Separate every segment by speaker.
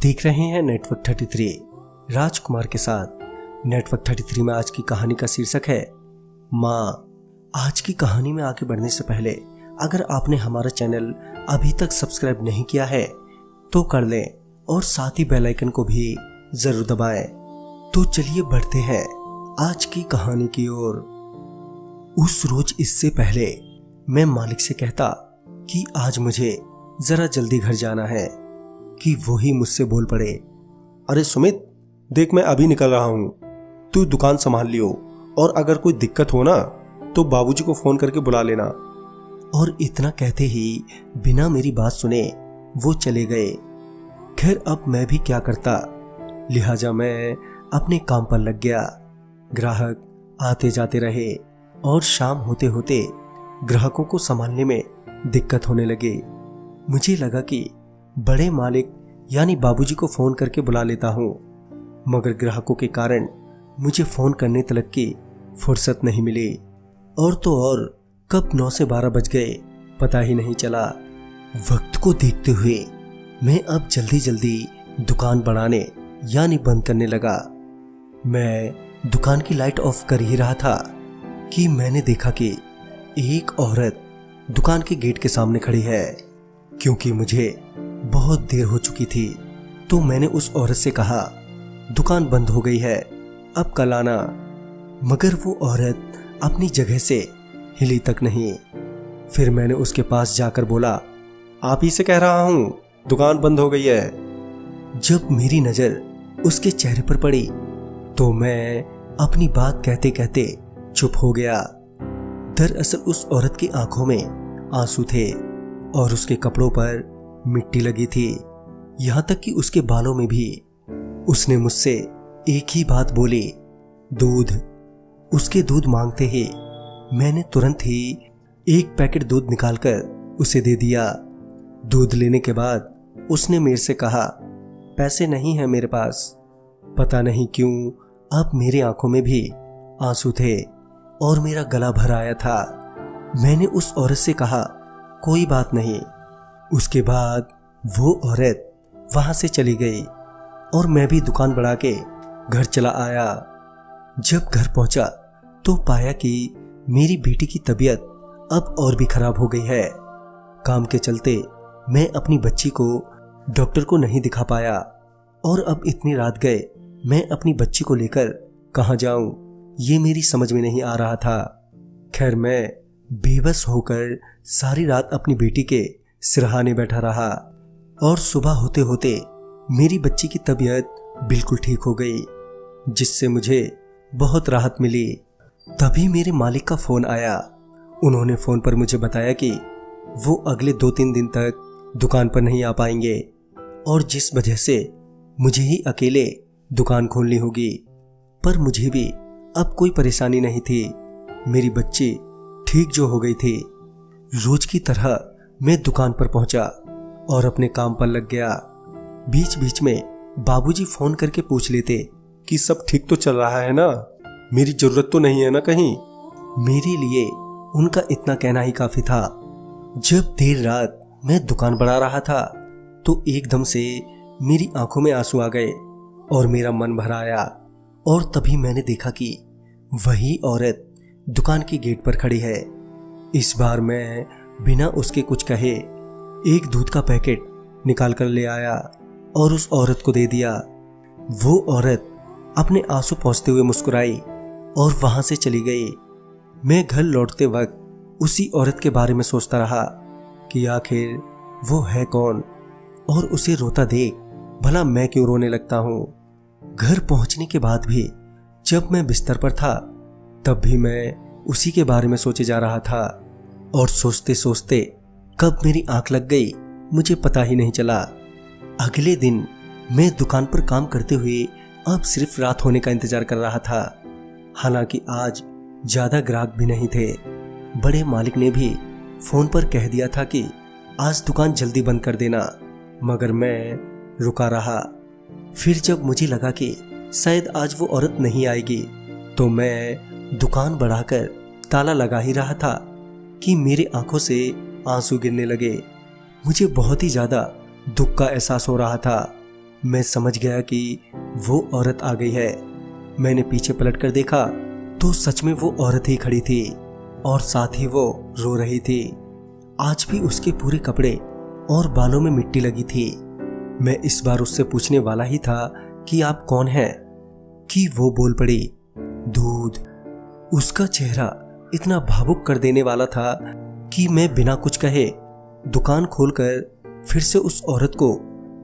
Speaker 1: देख रहे हैं नेटवर्क 33 राजकुमार के साथ। नेटवर्क 33 में आज की कहानी का शीर्षक है माँ। आज की कहानी में आगे बढ़ने से पहले अगर आपने हमारा चैनल अभी तक सब्सक्राइब नहीं किया है तो कर लें और साथ ही बेल आइकन को भी जरूर दबाएं। तो चलिए बढ़ते हैं आज की कहानी की ओर। उस रोज इससे पहले मैं मालिक से कहता कि आज मुझे जरा जल्दी घर जाना है कि वो ही मुझसे बोल पड़े,
Speaker 2: अरे सुमित, देख मैं अभी निकल रहा हूँ, तू दुकान संभाल लियो और अगर कोई दिक्कत हो ना तो बाबूजी को फोन करके बुला लेना।
Speaker 1: और इतना कहते ही बिना मेरी बात सुने वो चले गए। खैर अब मैं भी क्या करता, लिहाजा मैं अपने काम पर लग गया। ग्राहक आते जाते रहे और शाम होते होते ग्राहकों को संभालने में दिक्कत होने लगे। मुझे लगा कि बड़े मालिक यानी बाबूजी को फोन करके बुला लेता हूँ, मगर ग्राहकों के कारण मुझे फोन करने तक की फुर्सत नहीं मिली। और तो और कब 9 से 12 बज गए पता ही नहीं चला। वक्त को देखते हुए मैं अब जल्दी जल्दी दुकान बढ़ाने यानी बंद करने लगा। मैं दुकान की लाइट ऑफ कर ही रहा था कि मैंने देखा कि एक औरत दुकान के गेट के सामने खड़ी है। क्योंकि मुझे बहुत देर हो चुकी थी तो मैंने उस औरत से कहा, दुकान बंद हो गई है, अब कल आना। मगर वो औरत अपनी जगह से हिली तक नहीं। फिर मैंने उसके पास जाकर बोला,
Speaker 2: आप ही से कह रहा हूं दुकान बंद हो गई है।
Speaker 1: जब मेरी नजर उसके चेहरे पर पड़ी तो मैं अपनी बात कहते कहते चुप हो गया। दरअसल उस औरत की आंखों में आंसू थे और उसके कपड़ों पर मिट्टी लगी थी, यहां तक कि उसके बालों में भी। उसने मुझसे एक ही बात बोली, दूध। उसके दूध मांगते ही मैंने तुरंत ही एक पैकेट दूध निकालकर उसे दे दिया। दूध लेने के बाद उसने मेरे से कहा, पैसे नहीं है मेरे पास। पता नहीं क्यों अब मेरी आंखों में भी आंसू थे और मेरा गला भर आया था। मैंने उस औरत से कहा, कोई बात नहीं। उसके बाद वो औरत वहां से चली गई और मैं भी दुकान बढ़ा के घर चला आया। जब घर पहुंचा तो पाया कि मेरी बेटी की तबीयत अब और भी खराब हो गई है। काम के चलते मैं अपनी बच्ची को डॉक्टर को नहीं दिखा पाया और अब इतनी रात गए मैं अपनी बच्ची को लेकर कहां जाऊं ये मेरी समझ में नहीं आ रहा था। खैर मैं बेबस होकर सारी रात अपनी बेटी के सिरहाने बैठा रहा और सुबह होते होते मेरी बच्ची की तबीयत बिल्कुल ठीक हो गई, जिससे मुझे बहुत राहत मिली। तभी मेरे मालिक का फोन आया। उन्होंने फोन पर मुझे बताया कि वो अगले 2-3 दिन तक दुकान पर नहीं आ पाएंगे और जिस वजह से मुझे ही अकेले दुकान खोलनी होगी। पर मुझे भी अब कोई परेशानी नहीं थी, मेरी बच्ची ठीक जो हो गई थी। रोज की तरह मैं दुकान पर पहुंचा और अपने काम पर लग गया। बीच बीच में बाबूजी फोन करके पूछ लेते
Speaker 2: कि सब ठीक तो चल रहा है ना, मेरी जरूरत तो नहीं है ना कहीं।
Speaker 1: मेरे लिए उनका इतना कहना ही काफी था। जब देर रात मैं दुकान बढ़ा रहा था तो एकदम से मेरी आंखों में आंसू आ गए और मेरा मन भर आया। और तभी मैंने देखा कि वही औरत दुकान के गेट पर खड़ी है। इस बार मैं बिना उसके कुछ कहे एक दूध का पैकेट निकाल कर ले आया और उस औरत को दे दिया। वो औरत अपने आंसू पोंछते हुए मुस्कुराई और वहां से चली गई। मैं घर लौटते वक्त उसी औरत के बारे में सोचता रहा कि आखिर वो है कौन और उसे रोता देख भला मैं क्यों रोने लगता हूँ। घर पहुंचने के बाद भी जब मैं बिस्तर पर था तब भी मैं उसी के बारे में सोचे जा रहा था और सोचते सोचते कब मेरी आंख लग गई मुझे पता ही नहीं चला। अगले दिन मैं दुकान पर काम करते हुए अब सिर्फ रात होने का इंतजार कर रहा था। हालांकि आज ज्यादा ग्राहक भी नहीं थे। बड़े मालिक ने भी फोन पर कह दिया था कि आज दुकान जल्दी बंद कर देना, मगर मैं रुका रहा। फिर जब मुझे लगा कि शायद आज वो औरत नहीं आएगी तो मैं दुकान बढ़ाकर ताला लगा ही रहा था कि मेरी आंखों से आंसू गिरने लगे। मुझे बहुत ही ज्यादा दुख का एहसास हो रहा था मैं समझ गया कि वो औरत आ गई है। मैंने पीछे पलट कर देखा तो सच में वो औरत ही खड़ी थी और साथ ही वो रो रही थी। आज भी उसके पूरे कपड़े और बालों में मिट्टी लगी थी। मैं इस बार उससे पूछने वाला ही था कि आप कौन हैं, कि वो बोल पड़ी, दूध। उसका चेहरा इतना भावुक कर देने वाला था कि मैं बिना कुछ कहे दुकान खोलकर फिर से उस औरत को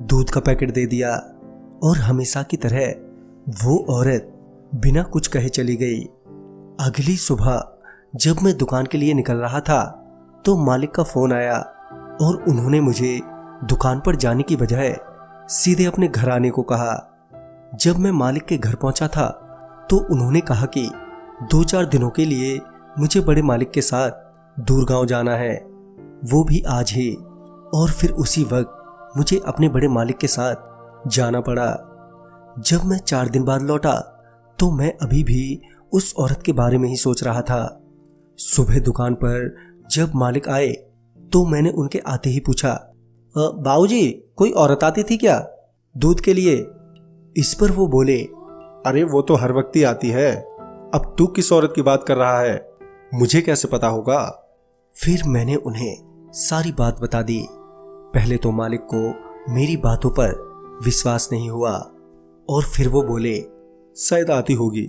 Speaker 1: दूध का पैकेट दे दिया और हमेशा की तरह वो औरत बिना कुछ कहे चली गई। अगली सुबह जब मैं दुकान के लिए निकल रहा था तो मालिक का फोन आया और उन्होंने मुझे दुकान पर जाने की बजाय सीधे अपने घर आने को कहा। जब मैं मालिक के घर पहुंचा था तो उन्होंने कहा कि 2-4 दिनों के लिए मुझे बड़े मालिक के साथ दूर गांव जाना है, वो भी आज ही। और फिर उसी वक्त मुझे अपने बड़े मालिक के साथ जाना पड़ा। जब मैं 4 दिन बाद लौटा तो मैं अभी भी उस औरत के बारे में ही सोच रहा था। सुबह दुकान पर जब मालिक आए तो मैंने उनके आते ही पूछा, बाबूजी कोई औरत आती थी क्या दूध के लिए? इस पर वो बोले,
Speaker 2: अरे वो तो हर वक्त ही आती है, अब तू किस औरत की बात कर रहा है, मुझे कैसे पता होगा?
Speaker 1: फिर मैंने उन्हें सारी बात बता दी। पहले तो मालिक को मेरी बातों पर विश्वास नहीं हुआ और फिर वो बोले,
Speaker 2: शायद आती होगी,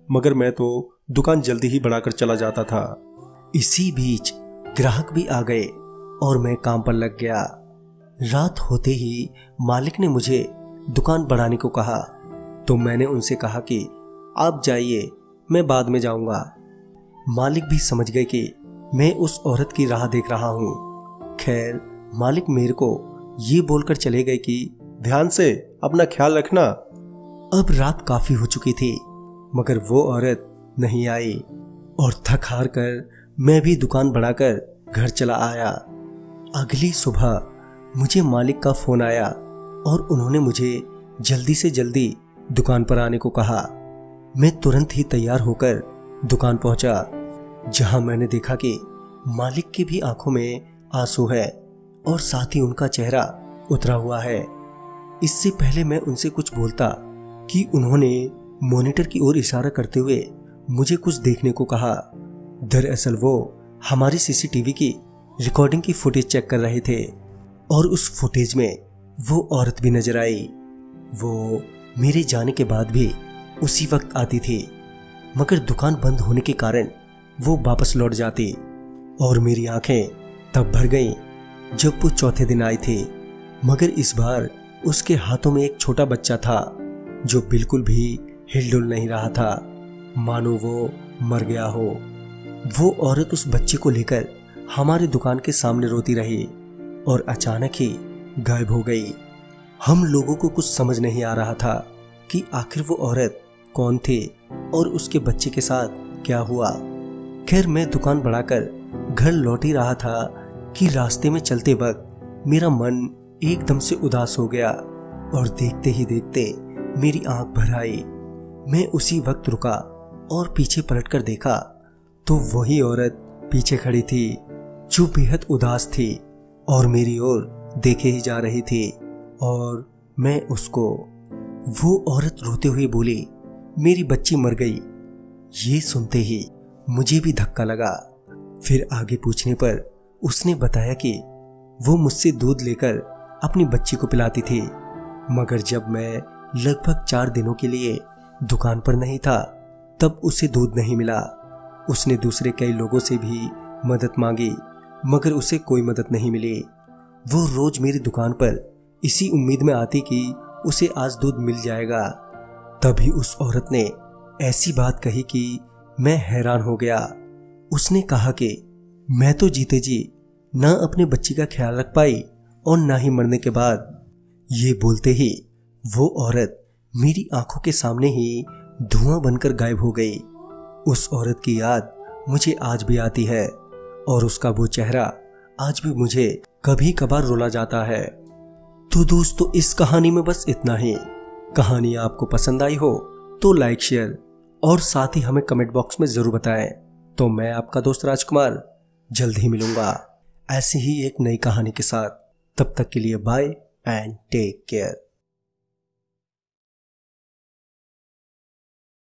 Speaker 2: मगर मैं तो दुकान जल्दी ही बढ़ाकर चला जाता था।
Speaker 1: इसी बीच ग्राहक भी आ गए और मैं काम पर लग गया। रात होते ही मालिक ने मुझे दुकान बढ़ाने को कहा तो मैंने उनसे कहा कि आप जाइए, मैं बाद में जाऊंगा। मालिक भी समझ गए कि मैं उस औरत की राह देख रहा हूं। खैर मालिक मेरे को ये बोलकर चले गए कि
Speaker 2: ध्यान से अपना ख्याल रखना।
Speaker 1: अब रात काफी हो चुकी थी मगर वो औरत नहीं आई और थक हार कर मैं भी दुकान बढ़ाकर घर चला आया। अगली सुबह मुझे मालिक का फोन आया और उन्होंने मुझे जल्दी से जल्दी दुकान पर आने को कहा। मैं तुरंत ही तैयार होकर दुकान पहुंचा, जहां मैंने देखा कि मालिक की भी आंखों में आंसू है और साथ ही उनका चेहरा उतरा हुआ है। इससे पहले मैं उनसे कुछ बोलता कि उन्होंने मॉनिटर की ओर इशारा करते हुए मुझे कुछ देखने को कहा। दरअसल वो हमारी सीसीटीवी की रिकॉर्डिंग की फुटेज चेक कर रहे थे और उस फुटेज में वो औरत भी नजर आई। वो मेरे जाने के बाद भी उसी वक्त आती थी, मगर दुकान बंद होने के कारण वो वापस लौट जाती और मेरी आंखें तब भर गईं जब वो चौथे दिन आई थी। मगर इस बार उसके हाथों में एक छोटा बच्चा था जो बिल्कुल भी हिलडुल नहीं रहा था, मानो वो मर गया हो। वो औरत उस बच्चे को लेकर हमारी दुकान के सामने रोती रही और अचानक ही गायब हो गई। हम लोगों को कुछ समझ नहीं आ रहा था कि आखिर वो औरत कौन थी और उसके बच्चे के साथ क्या हुआ। खैर मैं दुकान बढ़ाकर घर लौट ही रहा था कि रास्ते में चलते वक्त मेरा मन एकदम से उदास हो गया और देखते ही देखते मेरी आंख भर आई। मैं उसी वक्त रुका और पीछे पलटकर देखा तो वही औरत पीछे खड़ी थी जो बेहद उदास थी और मेरी ओर देखे ही जा रही थी। और मैं उसको, वो औरत रोते हुए बोली, मेरी बच्ची मर गई। ये सुनते ही मुझे भी धक्का लगा। फिर आगे पूछने पर उसने बताया कि वो मुझसे दूध लेकर अपनी बच्ची को पिलाती थी, मगर जब मैं लगभग 4 दिनों के लिए दुकान पर नहीं था तब उसे दूध नहीं मिला। उसने दूसरे कई लोगों से भी मदद मांगी मगर उसे कोई मदद नहीं मिली। वो रोज मेरी दुकान पर इसी उम्मीद में आती कि उसे आज दूध मिल जाएगा। तभी उस औरत ने ऐसी बात कही कि मैं हैरान हो गया। उसने कहा कि मैं तो जीते जी ना अपने बच्ची का ख्याल रख पाई और ना ही मरने के बाद। ये बोलते ही वो औरत मेरी आंखों के सामने ही धुआं बनकर गायब हो गई। उस औरत की याद मुझे आज भी आती है और उसका वो चेहरा आज भी मुझे कभी कभार रुला जाता है। तो दोस्तों इस कहानी में बस इतना ही। कहानी आपको पसंद आई हो तो लाइक, शेयर और साथ ही हमें कमेंट बॉक्स में जरूर बताएं। तो मैं आपका दोस्त राजकुमार जल्द ही मिलूंगा ऐसी ही एक नई कहानी के साथ। तब तक के लिए बाय एंड टेक केयर।